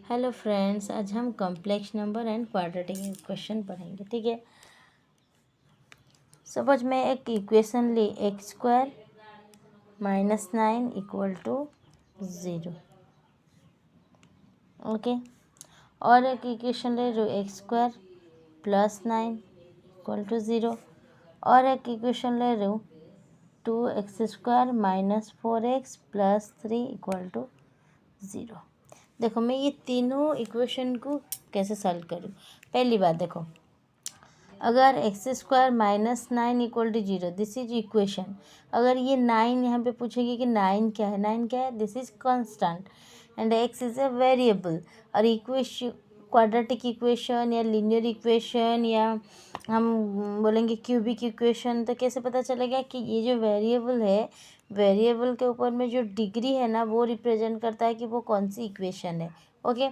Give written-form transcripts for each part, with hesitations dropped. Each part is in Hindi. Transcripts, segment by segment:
हेलो फ्रेंड्स, आज हम complex number and quadratic equation पढ़ेंगे। ठीक है। सपोज मैं एक इक्वेशन ली x² -9 = 0। ओके। और एक इक्वेशन ले जो x² +9 = 0। और एक इक्वेशन ले लो 2x² -4x + 3 = 0। देखो मैं ये तीनों इक्वेशन को कैसे सॉल्व करूँ। पहली बात देखो, अगर x² -9 = 0, दिस इज इक्वेशन। अगर ये 9 यहाँ पे पूछेगी कि 9 क्या है, 9 क्या है, this is constant and x is a variable. और इक्वेशन क्वाड्रेटिक इक्वेशन या लीनियर इक्वेशन या हम बोलेंगे क्यूबिक इक्वेशन, तो कैसे पता चलेगा कि ये जो वेरिएबल है, वेरिएबल के ऊपर में जो डिग्री है ना, वो रिप्रेजेंट करता है कि वो कौन सी इक्वेशन है। ओके।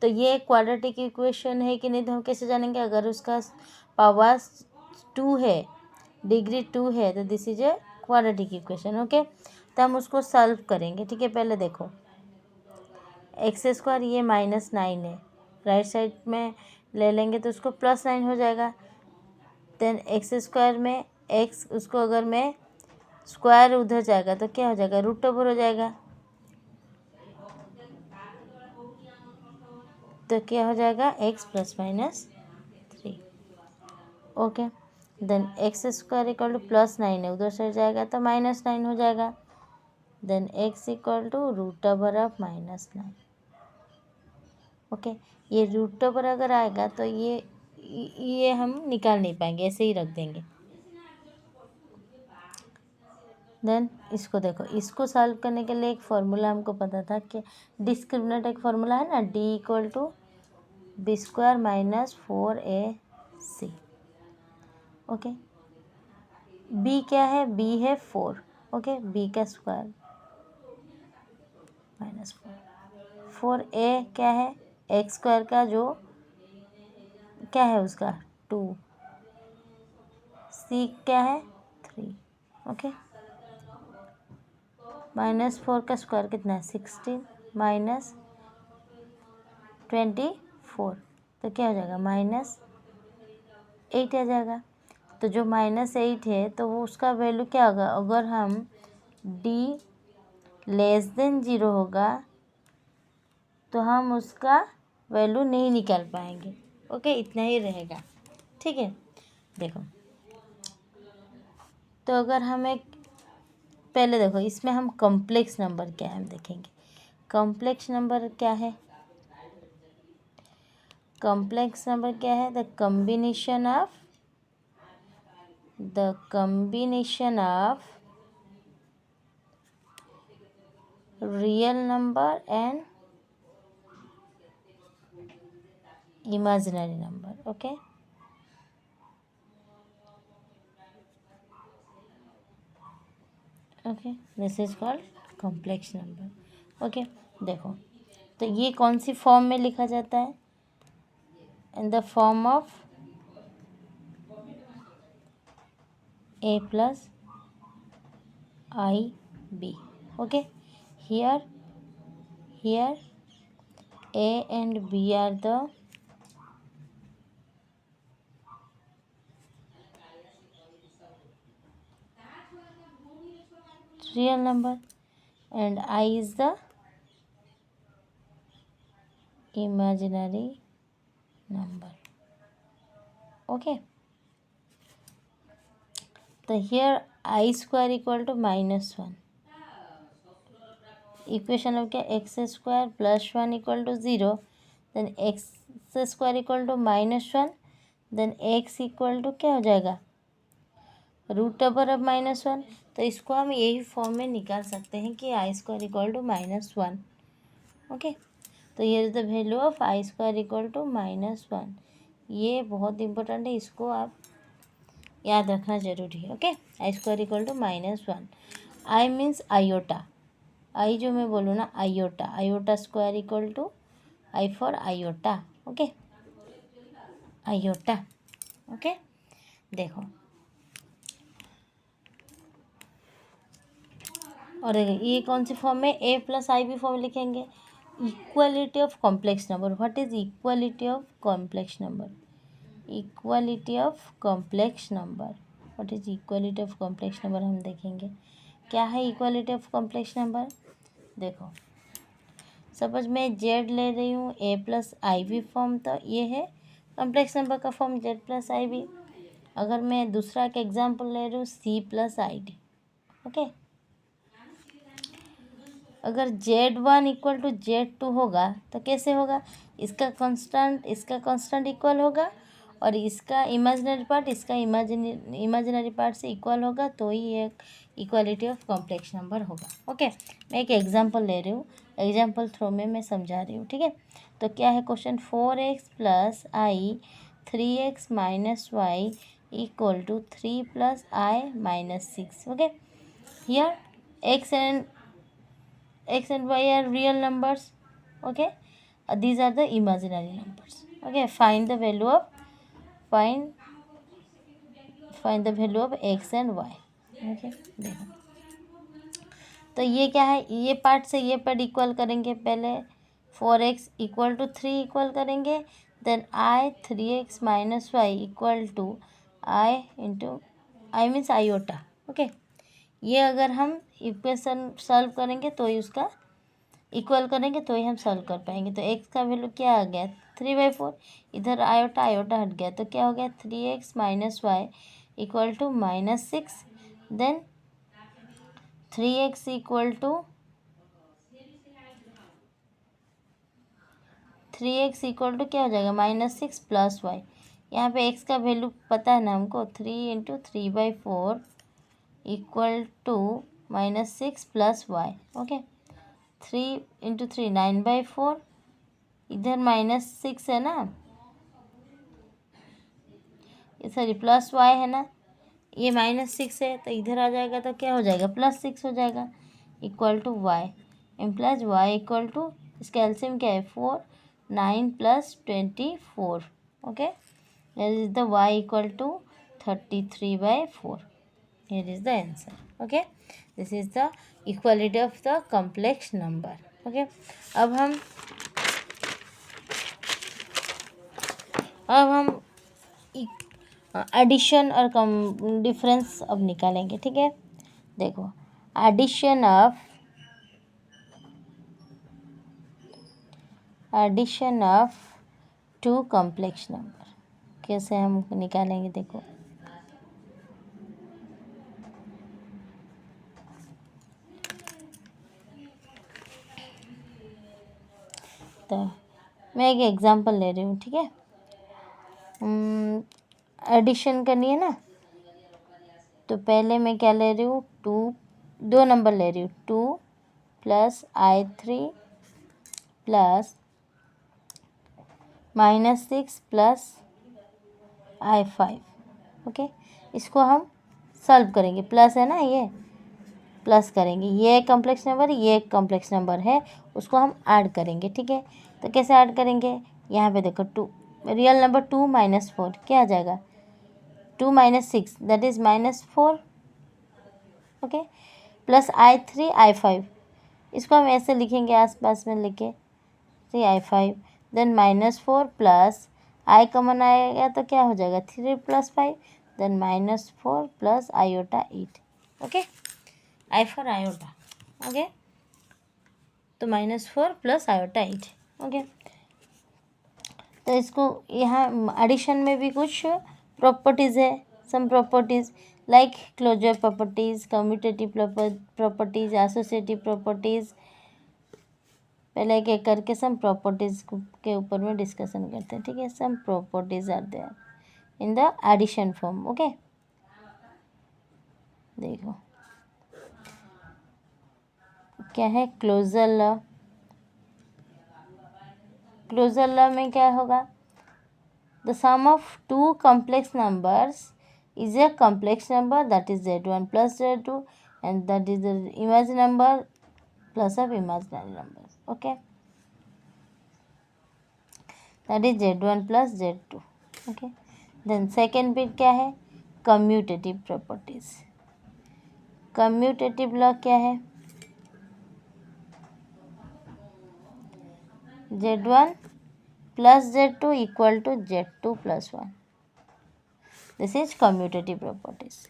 तो ये क्वाड्रेटिक इक्वेशन है कि नहीं, तो हम कैसे जानेंगे। अगर उसका पावर 2 है, डिग्री 2 है, तो this is a quadratic equation. Okay. तो हम उसको सॉल्व करेंगे। ठीक है। पहले देखो x² ये -9 है, राइट साइड में ले लेंगे तो उसको +9 हो जाएगा। देन x² में x, उसको अगर मैं स्क्वायर उधर जाएगा तो क्या हो जाएगा, √ओवर हो जाएगा। तो क्या हो जाएगा, x ± 3। ओके। देन x² +9 है, उधर साइड जाएगा तो -9 हो जाएगा। देन x √ओवर -9। ओके। ये √ओवर अगर आएगा तो ये हम निकाल नहीं पाएंगे, ऐसे ही रख देंगे। देन इसको देखो, इसको सॉल्व करने के लिए एक फार्मूला हमको पता था कि डिस्क्रिमिनेंट एक फार्मूला है ना, D = b² - 4ac। Okay. b क्या है, b है 4। ओके। b का स्क्वायर -4। 4a क्या है, x² का जो क्या है उसका 2। c क्या है 3। ओके। -4 का स्क्वायर कितना है, 16 -24, तो क्या हो जाएगा, -8 आ जाएगा। तो जो -8 है तो वो उसका वैल्यू क्या होगा, अगर हम d <0 होगा तो हम उसका वैल्यू नहीं निकाल पाएंगे। ओके। इतना ही रहेगा। ठीक है। देखो, तो अगर हम एक पहले देखो, इसमें हम कॉम्प्लेक्स नंबर क्या है हम देखेंगे। कॉम्प्लेक्स नंबर क्या है, कॉम्प्लेक्स नंबर क्या है, the combination of real number and imaginary number. Okay. Okay, this is called complex number. Okay. देखो, तो ये कौन सी फॉर्म में लिखा जाता है, in the form of a + ib। okay, here a and b are the real number and I is the imaginary number. Okay, so here I² = -1. Equation of क्या, x² +1 = 0, then x² = -1, then x = क्या हो जाएगा, √ओवर -1। तो इसको हम यही फॉर्म में निकाल सकते हैं कि I² = -1। ओके। तो ये is the value of I² = -1। ये बहुत इंपॉर्टेंट है, इसको आप याद रखना जरूरी है। Okay. I² = -1। I means iota, I जो मैं बोलूँ ना, आयोटा, आयोटा² = I for iota. Okay, iota. Okay. देखो, और ये कौन सी फॉर्म में, a + ib फॉर्म लिखेंगे। equality of complex number. What is equality of complex number? Equality of complex number. What is equality of complex number? हम देखेंगे क्या है equality of complex number. देखो, सपोज मैं जेड ले रही हूँ a plus i b form, तो ये है कॉम्प्लेक्स नंबर का form z plus i b. अगर मैं दूसरा का एग्जाम्पल ले रही हूँ c plus i d. Okay, अगर Z1 इक्वल टू Z2 होगा तो कैसे होगा? इसका कांस्टेंट इक्वल होगा और इसका इमेजिनरी पार्ट इसका इमेजिनरी पार्ट से इक्वल होगा, तो ही एक इक्वालिटी ऑफ कॉम्प्लेक्स नंबर होगा. ओके, मैं एक एग्जांपल ले रही हूँ, एग्जांपल थ्रू में मैं समझा रही हूँ. ठीक है, तो क्या है question? 4x plus i 3x minus y equal to 3 plus i minus 6. Okay, here x and y are real numbers. Okay, these are the imaginary numbers. Okay, find the value of x and y. Okay, देखो, तो ये क्या है? ये पार्ट से ये पार्ट इक्वल करेंगे. पहले 4x इक्वल टू 3 इक्वल करेंगे, then i 3x minus y equal to i into i means iota. Okay, ये अगर हम इक्वेशन सॉल्व करेंगे तो ही उसका इक्वल करेंगे तो ही हम सॉल्व कर पाएंगे. तो x का वैल्यू क्या आ गया? 3/4. इधर आयोटा हट गया तो क्या हो गया? 3x minus y equal to minus 6. Then 3x equal to 3x क्या हो जाएगा? Minus 6 plus y. यहाँ पे x का वैल्यू पता है ना हमको, 3 into 3/4 equal to minus 6 plus y. Okay, 3 into 3 9/4. इधर माइनस 6 है ना, सॉरी प्लस वाई है ना, ये माइनस 6 है तो इधर आ जाएगा तो क्या हो जाएगा? प्लस 6 हो जाएगा equal to y. Implies y equal to, इसका एलसीएम क्या है? 4. 9 plus 24. Okay, that is the y equal to 33/4. Here is the answer. Okay, this is the equality of the complex number. Okay, अब हम एडिशन और डिफरेंस अब निकालेंगे. ठीक है, देखो, addition of two complex number कैसे हम निकालेंगे? देखो, तो मैं एक एग्जांपल ले रही हूँ. ठीक है, एडिशन करनी है ना, तो पहले मैं क्या ले रही हूँ? 2 नंबर ले रही हूँ. 2 plus I3 plus minus 6 plus I5. Okay, इसको हम सॉल्व करेंगे. प्लस है ना, ये प्लस करेंगे. ये एक कॉम्प्लेक्स नंबर, ये एक कॉम्प्लेक्स नंबर है, उसको हम ऐड करेंगे. ठीक है, तो कैसे ऐड करेंगे? यहाँ पे देखो, 2 रियल नंबर 2 माइनस 4 क्या आ जाएगा? 2 minus 6 that is minus 4. Okay, plus I3 I5, इसको हम ऐसे लिखेंगे आसपास में लिखे 3 I5. Then minus 4 plus I common आएगा तो क्या हो जाएगा? 3 plus 5. Then minus 4 plus iota 8. Okay, I for iota. Okay, तो माइनस 4 प्लस आयोटा 8. ओके, तो इसको यहाँ एडिशन में भी कुछ प्रॉपर्टीज़ है. Some properties like closure properties, commutative properties, associative properties. पहले एक एक करके सम प्रॉपर्टीज़ के ऊपर में डिस्कशन करते हैं. ठीक है, some properties are there in the addition form. Okay, देखो क्या है? Closure law. क्लोजर लॉ में क्या होगा? The sum of two complex numbers is a complex number, that is Z1 plus Z2, and that is the imaginary number plus of imaginary numbers. Okay, that is Z1 plus Z2. Okay, then second bit क्या है? commutative properties. commutative law क्या है? Z1 plus Z2 equal to Z2 plus 1. This is commutative properties.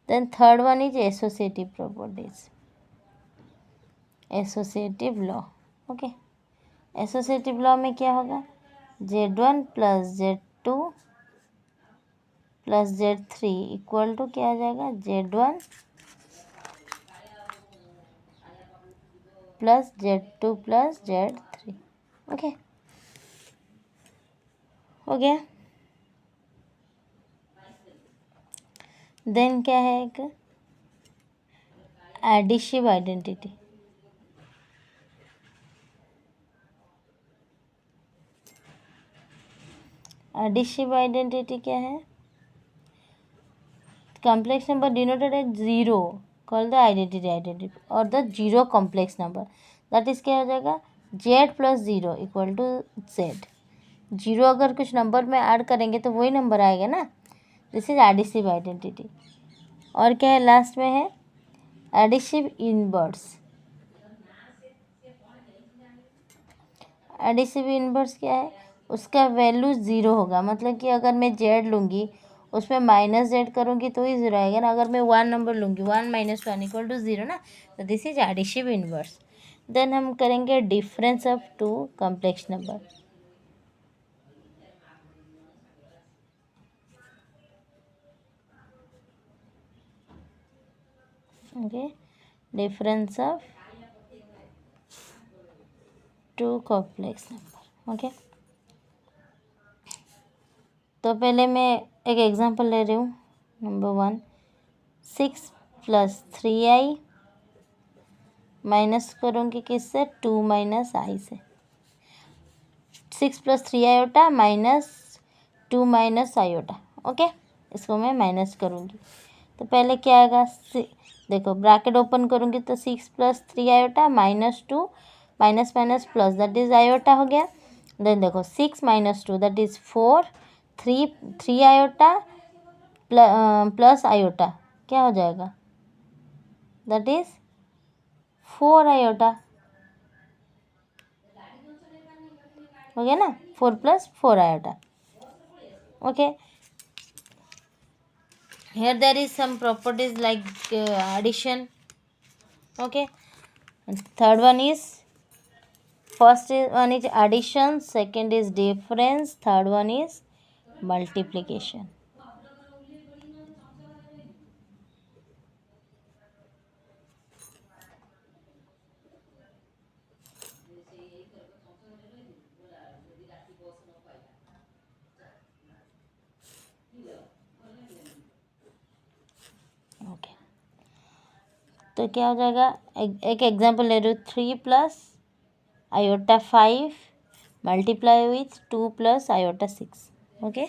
Then third one is associative properties. Associative law. Okay. Associative law में क्या होगा? Z1 plus Z2 plus Z3 equal to क्या आ जाएगा? Z1 plus Z2 plus Z3. Okay, हो गया. देन क्या है? एक एडिशिव आइडेंटिटी. एडिशिव आइडेंटिटी क्या है? Complex number denoted as zero call the identity और the zero complex number. That is क्या हो जाएगा? Z plus zero equal to Z. Zero अगर कुछ नंबर में ऐड करेंगे तो वही नंबर आएगा ना. This is additive identity. और क्या है लास्ट में? है एडिशिव इनवर्स. एडिशिव इनवर्स क्या है? उसका वैल्यू ज़ीरो होगा. मतलब कि अगर मैं Z लूँगी उसमें माइनस Z करूँगी तो ही ज़ीरो आएगा ना. अगर मैं 1 नंबर लूँगी 1 - 1 इक्वल टू ज़ीरो ना. तो this is additive inverse. Then हम करेंगे difference of two complex number. Okay, difference of two complex number. Okay, तो पहले मैं एक एग्जांपल ले रही हूँ. नंबर 1, 6 प्लस 3i माइनस करूँगी किससे? 2 माइनस आई से. 6 plus 3 iota minus 2 minus iota. Okay, इसको मैं माइनस करूँगी तो पहले क्या आएगा? देखो ब्रैकेट ओपन करूँगी तो 6 plus 3 iota minus 2 minus minus plus that is iota हो गया. देन देखो 6 minus 2 that is 4. 3 iota plus iota क्या हो जाएगा? That is 4 iota. हो गया ना? 4 plus 4 iota. Okay, here there is some properties like addition. Okay, and third one is one is addition, second is difference, third one is multiplication. Okay, तो क्या हो जाएगा? एक एग्जांपल ले रही हूँ. 3 plus iota 5 multiply with 2 plus iota 6. Okay,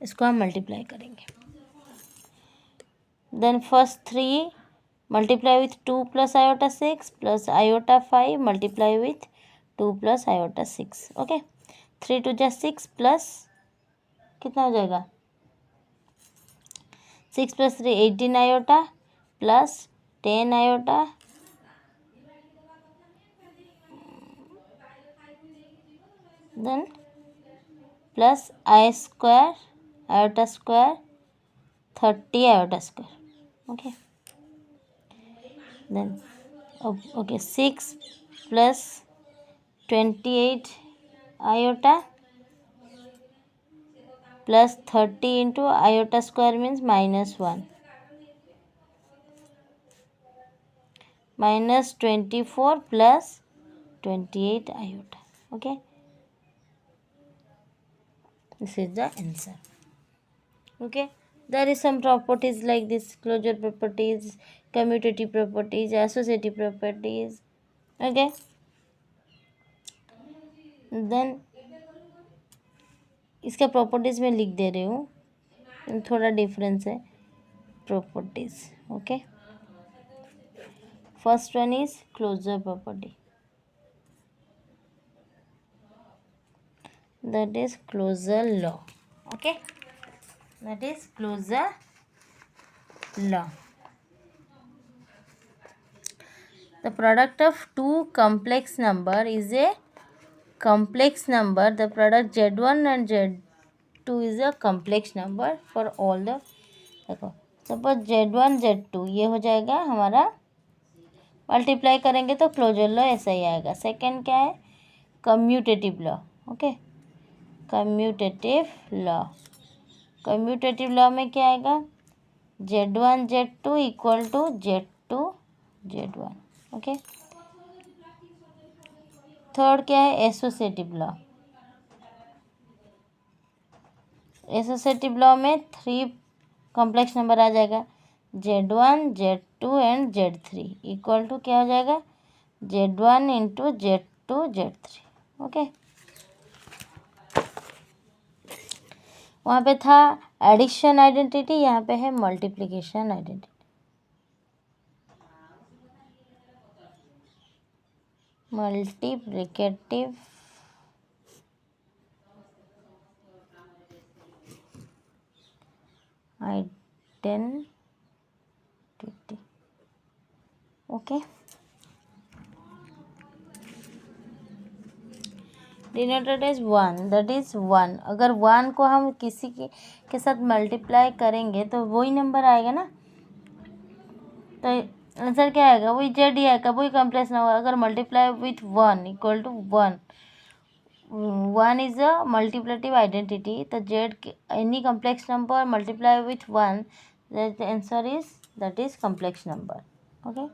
इसको हम मल्टीप्लाई करेंगे. Then first 3 multiply with 2 plus iota 6 plus iota 5 multiply with 2 plus iota 6. Okay, 3 2 जा 6 प्लस कितना हो जाएगा? 6 plus 3 18 iota plus 10 iota then plus i square iota square 30 iota square. Okay, then okay 6 plus 28 iota plus 30 into iota square means -1 minus 24 plus 28 iota. Okay, this is the answer. Okay, there is some properties like this: closure properties, commutative properties, associative properties. Okay, then इसका प्रॉपर्टीज़ मैं लिख दे रही हूँ, थोड़ा डिफरेंस है properties. Okay, first one is closure property, that is closure law. Okay, that is closure law. The product of two complex number is a complex number, the product Z1 and Z2 is a complex number for all the, देखो सपोज Z1 Z2 ये हो जाएगा हमारा, मल्टीप्लाई करेंगे तो क्लोजर लॉ ऐसा ही आएगा। सेकंड क्या है, commutative law. Okay, commutative law, commutative law में क्या आएगा, Z1 Z2 equal to Z2 Z1। Okay, third क्या है, एसोसिएटिव लॉ। एसोसिएटिव लॉ में 3 कॉम्प्लेक्स नंबर आ जाएगा, Z1 Z2 and Z3 equal to क्या हो जाएगा, Z1 into Z2 Z3। Okay, वहाँ पे था एडिशन आइडेंटिटी, यहाँ पे है multiplication identity. Multiplicative identity. Okay, denoted as 1, that is 1। अगर 1 को हम किसी के साथ मल्टीप्लाई करेंगे तो वही नंबर आएगा ना, तो आंसर क्या आएगा, वही जेड ही आएगा, वही कॉम्प्लेक्स नंबर। अगर multiply with 1 equal to 1, 1 is a multiplicative identity, तो z any complex number multiply with 1, the answer is that is complex number. Okay,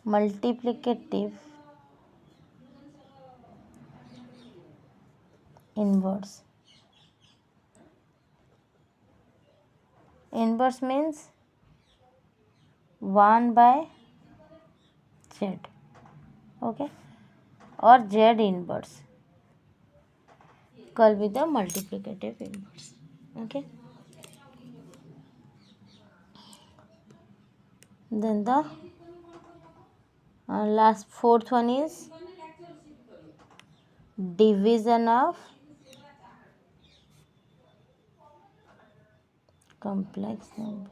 multiplicative inverse, inverse means 1 by z। Okay, और z inverse call with the multiplicative inverse. Okay, then the last fourth one is division of complex number।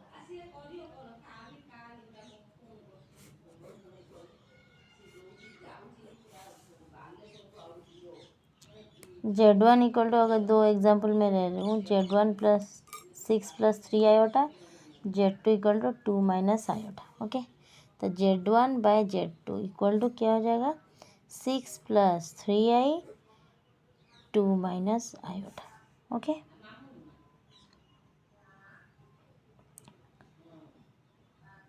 Z1 equal to, अगर 2 एग्जाम्पल में ले रही हूँ, Z1 plus 6 plus 3 iota, Z2 equal to 2 minus iota. Okay, तो Z1 bye Z2 equal to क्या हो जाएगा, 6 plus 3i 2 minus iota. Okay,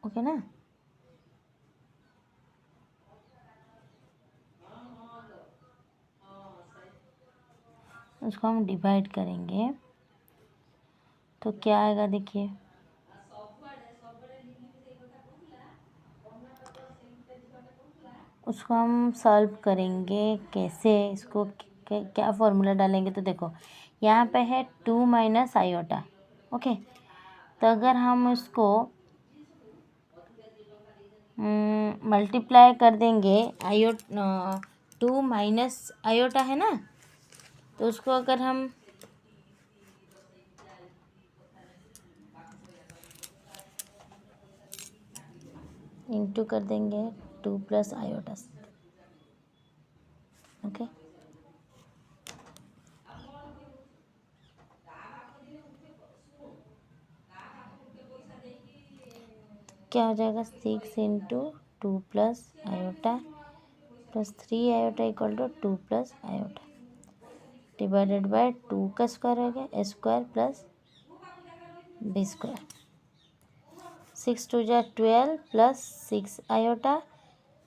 okay ना। उसको हम डिवाइड करेंगे तो क्या आएगा, देखिए उसको हम सॉल्व करेंगे कैसे, इसको क्या फॉर्मूला डालेंगे, तो देखो यहाँ पे है 2 माइनस आयोटा। ओके, तो अगर हम उसको मल्टीप्लाई कर देंगे, 2 माइनस आयोटा है ना, तो उसको अगर हम इंटू कर देंगे 2 प्लस आयोटा। ओके, क्या हो जाएगा, 6 into 2 plus iota plus 3 iota equal to 2 plus iota divided by 2 का स्क्वायर हो गया, a square plus b square. 6 2 जा 12 plus 6 iota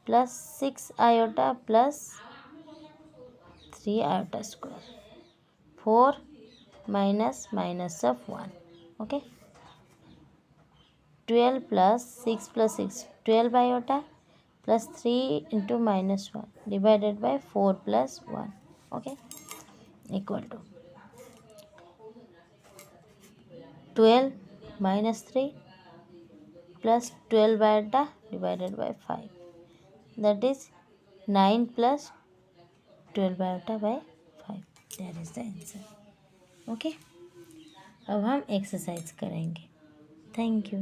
plus 6 iota plus 3 iota square, 4 minus minus of 1। Okay, 12 plus 6 12 iota plus 3 into minus 1 divided by 4 plus 1। Okay, equal to 12 minus 3 plus 12 iota divided by 5, that is 9 plus 12 iota by 5, that is the answer. Okay, अब हम एक्सरसाइज करेंगे। Thank you.